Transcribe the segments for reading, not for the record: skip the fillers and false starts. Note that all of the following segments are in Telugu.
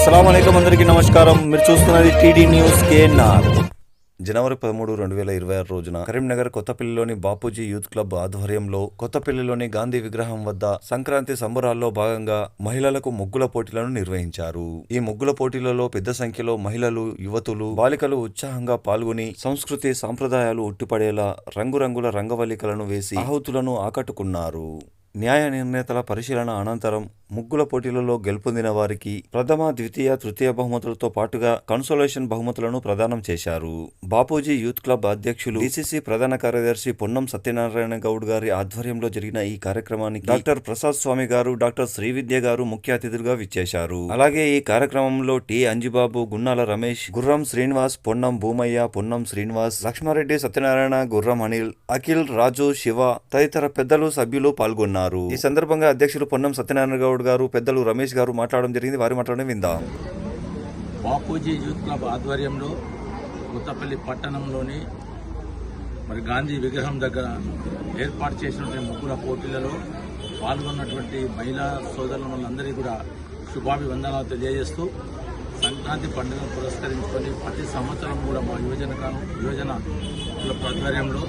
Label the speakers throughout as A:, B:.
A: అస్సలాముఅలైకుం అందరికీ నమస్కారం. మీరు చూస్తున్నది టీడీ న్యూస్ కేఎన్ఆర్. జనవరి 13, 2026 రోజున కరీంనగర్ కొత్తపల్లిలోని బాపూజీ యూత్ క్లబ్ ఆధ్వర్యంలో కొత్తపల్లిలోని గాంధీ విగ్రహం వద్ద సంక్రాంతి సంబరాల్లో భాగంగా మహిళలకు ముగ్గుల పోటీలను నిర్వహించారు. ఈ ముగ్గుల పోటీలలో పెద్ద సంఖ్యలో మహిళలు, యువతులు, బాలికలు ఉత్సాహంగా పాల్గొని సంస్కృతి సంప్రదాయాలు ఉట్టిపడేలా రంగురంగుల రంగవల్లికలను వేసి ఆహుతులను ఆకట్టుకున్నారు. న్యాయ నిర్ణేతల పరిశీలన అనంతరం ముగ్గుల పోటీలలో గెలుపొందిన వారికి ప్రథమ, ద్వితీయ, తృతీయ బహుమతులతో పాటుగా కన్సోలేషన్ బహుమతులను ప్రదానం చేశారు. బాపూజీ యూత్ క్లబ్ అధ్యక్షులు, డిసిసి ప్రధాన కార్యదర్శి పొన్నం సత్యనారాయణ గౌడ్ గారి ఆధ్వర్యంలో జరిగిన ఈ కార్యక్రమానికి డాక్టర్ ప్రసాద్ స్వామి గారు, డాక్టర్ శ్రీవిద్య గారు ముఖ్య అతిథులుగా విచ్చేశారు. అలాగే ఈ కార్యక్రమంలో టి అంజిబాబు, గున్నాల రమేష్, గుర్రం శ్రీనివాస్, పొన్నం భూమయ్య, పొన్నం శ్రీనివాస్, లక్ష్మారెడ్డి, సత్యనారాయణ, గుర్రం అనిల్, అఖిల్, రాజు, శివ తదితర పెద్దలు, సభ్యులు పాల్గొన్నారు. ఈ సందర్భంగా అధ్యక్షులు పొన్నం సత్యనారాయణ గౌడ్ గారు, పెద్దలు రమేష్ గారు మాట్లాడడం జరిగింది. వారి మాట్లాడడం విందాం.
B: బాపూజీ యూత్ క్లబ్ ఆధ్వర్యంలో కొత్తపల్లి పట్టణంలోని గాంధీ విగ్రహం దగ్గర ఏర్పాటు చేసినటువంటి ముగ్గుల పోటీలలో పాల్గొన్నటువంటి మహిళా సోదరులందరికీ కూడా శుభాభివందనాలు తెలియజేస్తూ సంక్రాంతి పండుగను పురస్కరించుకొని ప్రతి సంవత్సరం కూడా మా యువజన క్లబ్ ఆధ్వర్యంలో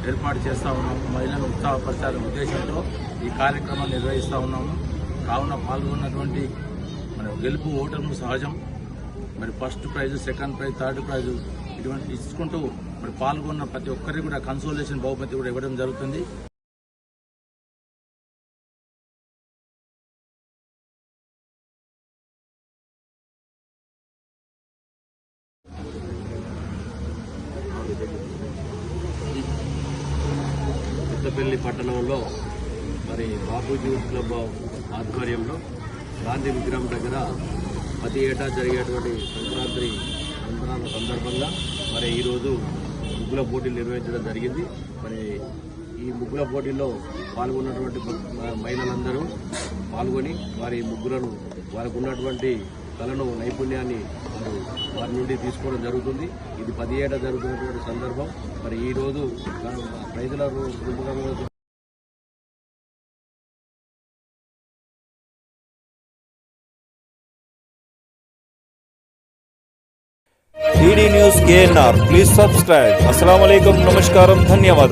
B: ఏర్పాటు చేస్తూ ఉన్నాము. మహిళలను ఉత్సాహపరచాలనే ఉద్దేశంతో ఈ కార్యక్రమాన్ని నిర్వహిస్తూ ఉన్నాము. కావున పాల్గొన్నటువంటి గెలుపు ఓటర్లు సహజం. First prize, second prize, third prize ఇటువంటి ఇచ్చుకుంటూ పాల్గొన్న ప్రతి ఒక్కరికి కూడా కన్సోలేషన్ బహుమతి కూడా ఇవ్వడం జరుగుతుంది. కొత్తపల్లి పట్టణంలో బాపూజీ యూత్ క్లబ్ ఆధ్వర్యంలో గాంధీ విగ్రహం దగ్గర ప్రతి ఏటా జరిగేటువంటి సంక్రాంతి సందర్భంగా ఈరోజు ముగ్గుల పోటీలు నిర్వహించడం జరిగింది. ఈ ముగ్గుల పోటీల్లో పాల్గొన్నటువంటి మహిళలందరూ పాల్గొని వారి ముగ్గులను, వారికి ఉన్నటువంటి కళను, నైపుణ్యాన్ని వారి నుండి తీసుకోవడం జరుగుతుంది. ఇది 10 ఏటా జరుగుతున్నటువంటి సందర్భం. ఈరోజు రైతుల
A: TD news KNR. Please subscribe. అస్సలాముఅలైకుం, నమస్కారం, ధన్యవాదాలు.